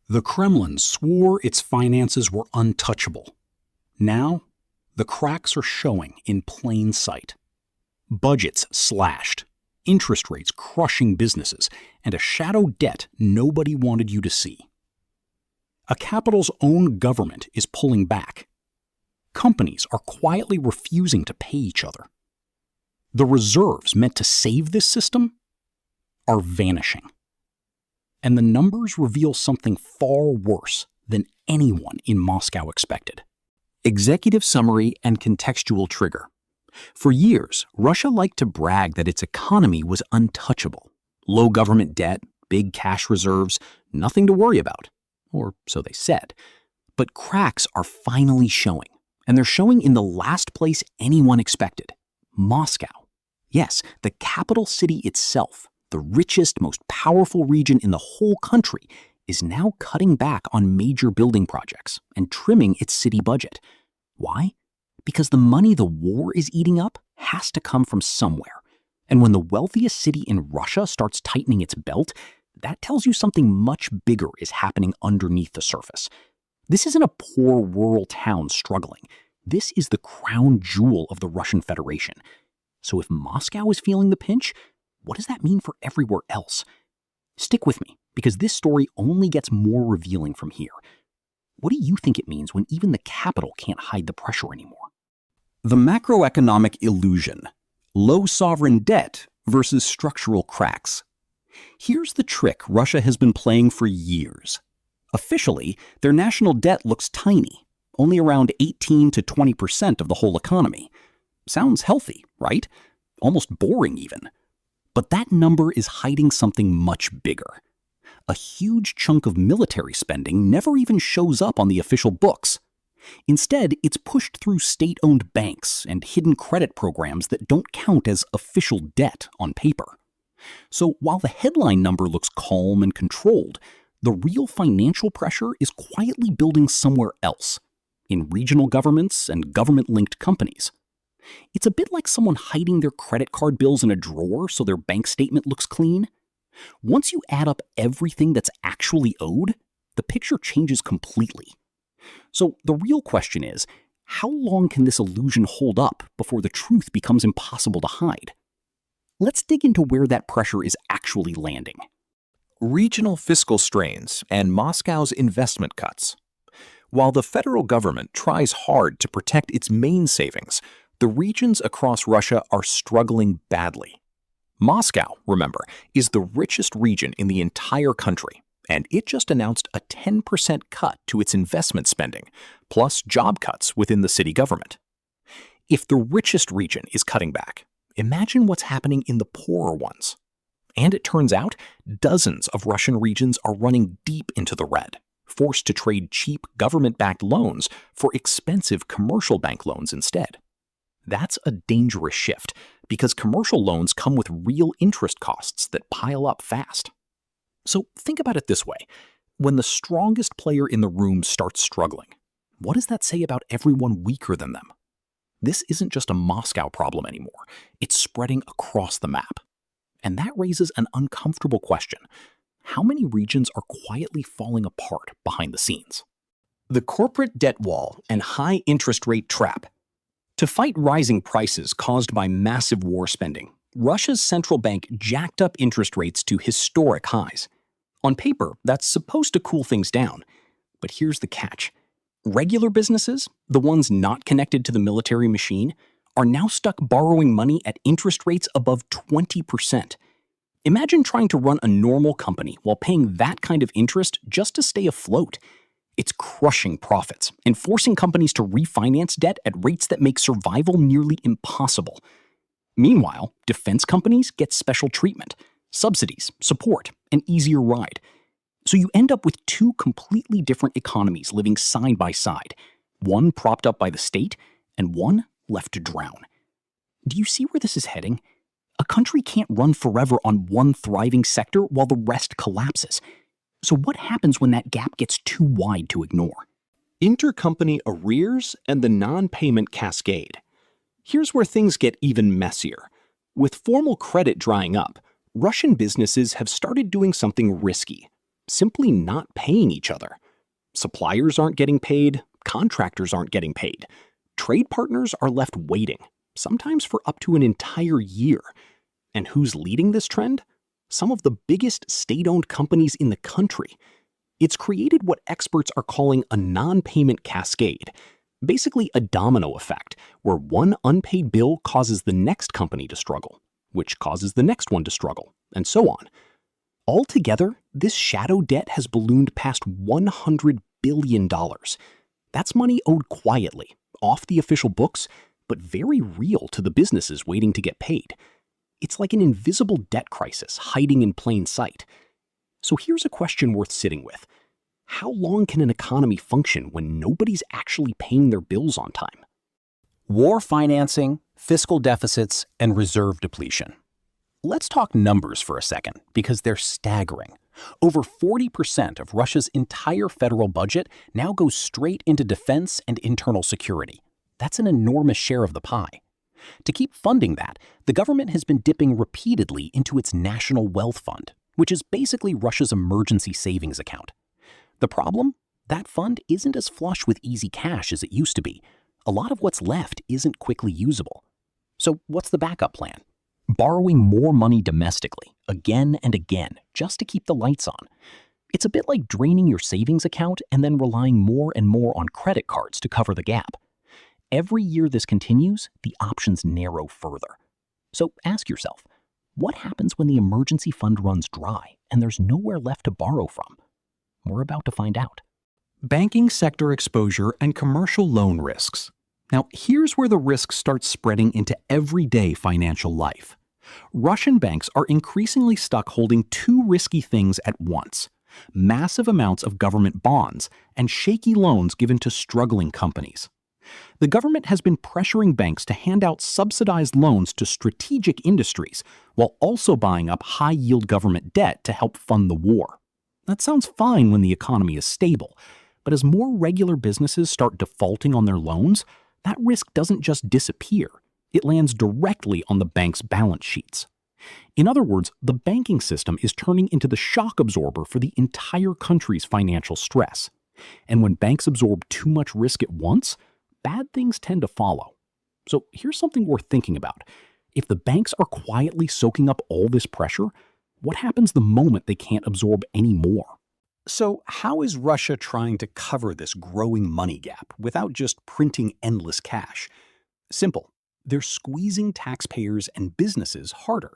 The Kremlin swore its finances were untouchable. Now, the cracks are showing in plain sight. Budgets slashed, interest rates crushing businesses, and a shadow debt nobody wanted you to see. A capital's own government is pulling back. Companies are quietly refusing to pay each other. The reserves meant to save this system are vanishing. And the numbers reveal something far worse than anyone in Moscow expected. Executive summary and contextual trigger. For years, Russia liked to brag that its economy was untouchable. Low government debt, big cash reserves, nothing to worry about. Or so they said. But cracks are finally showing. And they're showing in the last place anyone expected. Moscow. Yes, the capital city itself, the richest, most powerful region in the whole country, is now cutting back on major building projects and trimming its city budget. Why? Because the money the war is eating up has to come from somewhere. And when the wealthiest city in Russia starts tightening its belt, that tells you something much bigger is happening underneath the surface. This isn't a poor rural town struggling. This is the crown jewel of the Russian Federation. So if Moscow is feeling the pinch, what does that mean for everywhere else? Stick with me, because this story only gets more revealing from here. What do you think it means when even the capital can't hide the pressure anymore? The macroeconomic illusion. Low sovereign debt versus structural cracks. Here's the trick Russia has been playing for years. Officially, their national debt looks tiny, only around 18 to 20% of the whole economy. Sounds healthy, right? Almost boring even. But that number is hiding something much bigger. A huge chunk of military spending never even shows up on the official books. Instead, it's pushed through state-owned banks and hidden credit programs that don't count as official debt on paper. So while the headline number looks calm and controlled, the real financial pressure is quietly building somewhere else, in regional governments and government-linked companies. It's a bit like someone hiding their credit card bills in a drawer so their bank statement looks clean. Once you add up everything that's actually owed, the picture changes completely. So the real question is, how long can this illusion hold up before the truth becomes impossible to hide? Let's dig into where that pressure is actually landing. Regional fiscal strains and Moscow's investment cuts. While the federal government tries hard to protect its main savings, the regions across Russia are struggling badly. Moscow, remember, is the richest region in the entire country, and it just announced a 10% cut to its investment spending, plus job cuts within the city government. If the richest region is cutting back, imagine what's happening in the poorer ones. And it turns out, dozens of Russian regions are running deep into the red, forced to trade cheap government-backed loans for expensive commercial bank loans instead. That's a dangerous shift, because commercial loans come with real interest costs that pile up fast. So think about it this way. When the strongest player in the room starts struggling, what does that say about everyone weaker than them? This isn't just a Moscow problem anymore. It's spreading across the map. And that raises an uncomfortable question. How many regions are quietly falling apart behind the scenes? The corporate debt wall and high interest rate trap. To fight rising prices caused by massive war spending, Russia's central bank jacked up interest rates to historic highs. On paper, that's supposed to cool things down. But here's the catch. Regular businesses, the ones not connected to the military machine, are now stuck borrowing money at interest rates above 20%. Imagine trying to run a normal company while paying that kind of interest just to stay afloat. It's crushing profits and forcing companies to refinance debt at rates that make survival nearly impossible. Meanwhile, defense companies get special treatment, subsidies, support, an easier ride. So you end up with two completely different economies living side by side, one propped up by the state and one left to drown. Do you see where this is heading? A country can't run forever on one thriving sector while the rest collapses. So what happens when that gap gets too wide to ignore? Intercompany arrears and the non-payment cascade. Here's where things get even messier. With formal credit drying up, Russian businesses have started doing something risky. simply not paying each other. Suppliers aren't getting paid, contractors aren't getting paid. Trade partners are left waiting, sometimes for up to an entire year. And who's leading this trend? Some of the biggest state-owned companies in the country. It's created what experts are calling a non-payment cascade, basically a domino effect, where one unpaid bill causes the next company to struggle, which causes the next one to struggle, and so on. Altogether, this shadow debt has ballooned past $100 billion. That's money owed quietly, off the official books, but very real to the businesses waiting to get paid. It's like an invisible debt crisis hiding in plain sight. So here's a question worth sitting with. How long can an economy function when nobody's actually paying their bills on time? War financing, fiscal deficits, and reserve depletion. Let's talk numbers for a second, because they're staggering. Over 40% of Russia's entire federal budget now goes straight into defense and internal security. That's an enormous share of the pie. To keep funding that, the government has been dipping repeatedly into its National Wealth Fund, which is basically Russia's emergency savings account. The problem? That fund isn't as flush with easy cash as it used to be. A lot of what's left isn't quickly usable. So what's the backup plan? Borrowing more money domestically, again and again, just to keep the lights on. It's a bit like draining your savings account and then relying more and more on credit cards to cover the gap. Every year this continues, the options narrow further. So ask yourself, what happens when the emergency fund runs dry and there's nowhere left to borrow from? We're about to find out. Banking sector exposure and commercial loan risks. Now, here's where the risk starts spreading into everyday financial life. Russian banks are increasingly stuck holding two risky things at once: massive amounts of government bonds and shaky loans given to struggling companies. The government has been pressuring banks to hand out subsidized loans to strategic industries while also buying up high-yield government debt to help fund the war. That sounds fine when the economy is stable, but as more regular businesses start defaulting on their loans, that risk doesn't just disappear. It lands directly on the bank's balance sheets. In other words, the banking system is turning into the shock absorber for the entire country's financial stress. And when banks absorb too much risk at once, bad things tend to follow. So here's something worth thinking about. If the banks are quietly soaking up all this pressure, what happens the moment they can't absorb any more? So how is Russia trying to cover this growing money gap without just printing endless cash? Simple. They're squeezing taxpayers and businesses harder.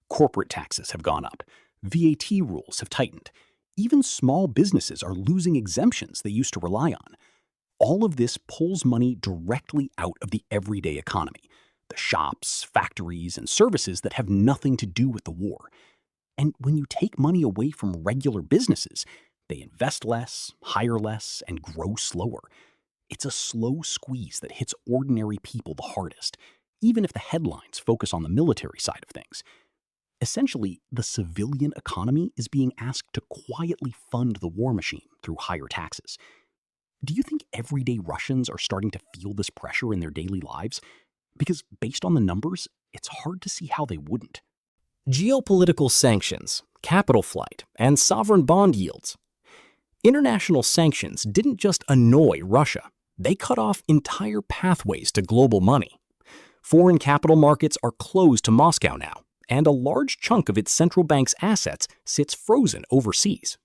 Corporate taxes have gone up. VAT rules have tightened. Even small businesses are losing exemptions they used to rely on. All of this pulls money directly out of the everyday economy, the shops, factories, and services that have nothing to do with the war. And when you take money away from regular businesses, they invest less, hire less, and grow slower. It's a slow squeeze that hits ordinary people the hardest, even if the headlines focus on the military side of things. Essentially, the civilian economy is being asked to quietly fund the war machine through higher taxes. Do you think everyday Russians are starting to feel this pressure in their daily lives? Because based on the numbers, it's hard to see how they wouldn't. Geopolitical sanctions, capital flight, and sovereign bond yields. International sanctions didn't just annoy Russia. They cut off entire pathways to global money. Foreign capital markets are closed to Moscow now, and a large chunk of its central bank's assets sits frozen overseas.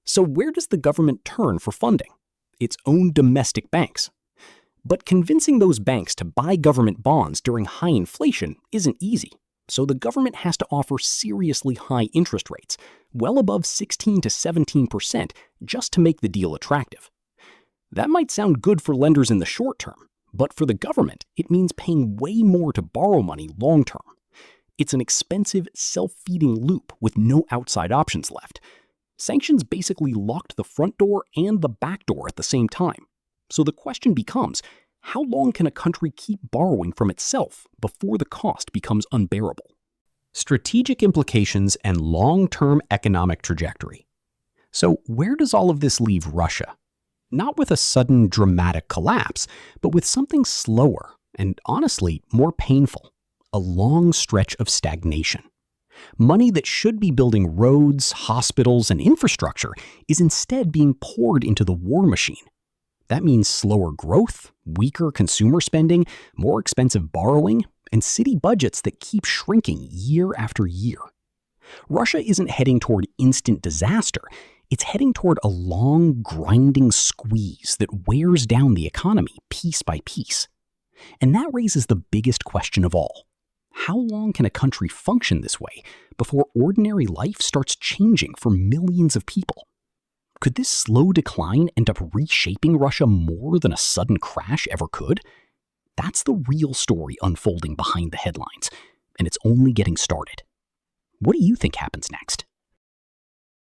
So where does the government turn for funding? Its own domestic banks. But convincing those banks to buy government bonds during high inflation isn't easy. So the government has to offer seriously high interest rates, well above 16 to 17%, just to make the deal attractive. That might sound good for lenders in the short term, but for the government, it means paying way more to borrow money long term. It's an expensive, self-feeding loop with no outside options left. Sanctions basically locked the front door and the back door at the same time. So the question becomes, how long can a country keep borrowing from itself before the cost becomes unbearable? Strategic implications and long-term economic trajectory. So where does all of this leave Russia? Not with a sudden dramatic collapse, but with something slower and honestly more painful, a long stretch of stagnation. Money that should be building roads, hospitals, and infrastructure is instead being poured into the war machine. That means slower growth, weaker consumer spending, more expensive borrowing, and city budgets that keep shrinking year after year. Russia isn't heading toward instant disaster. It's heading toward a long, grinding squeeze that wears down the economy piece by piece. And that raises the biggest question of all. How long can a country function this way before ordinary life starts changing for millions of people? Could this slow decline end up reshaping Russia more than a sudden crash ever could? That's the real story unfolding behind the headlines, and it's only getting started. What do you think happens next?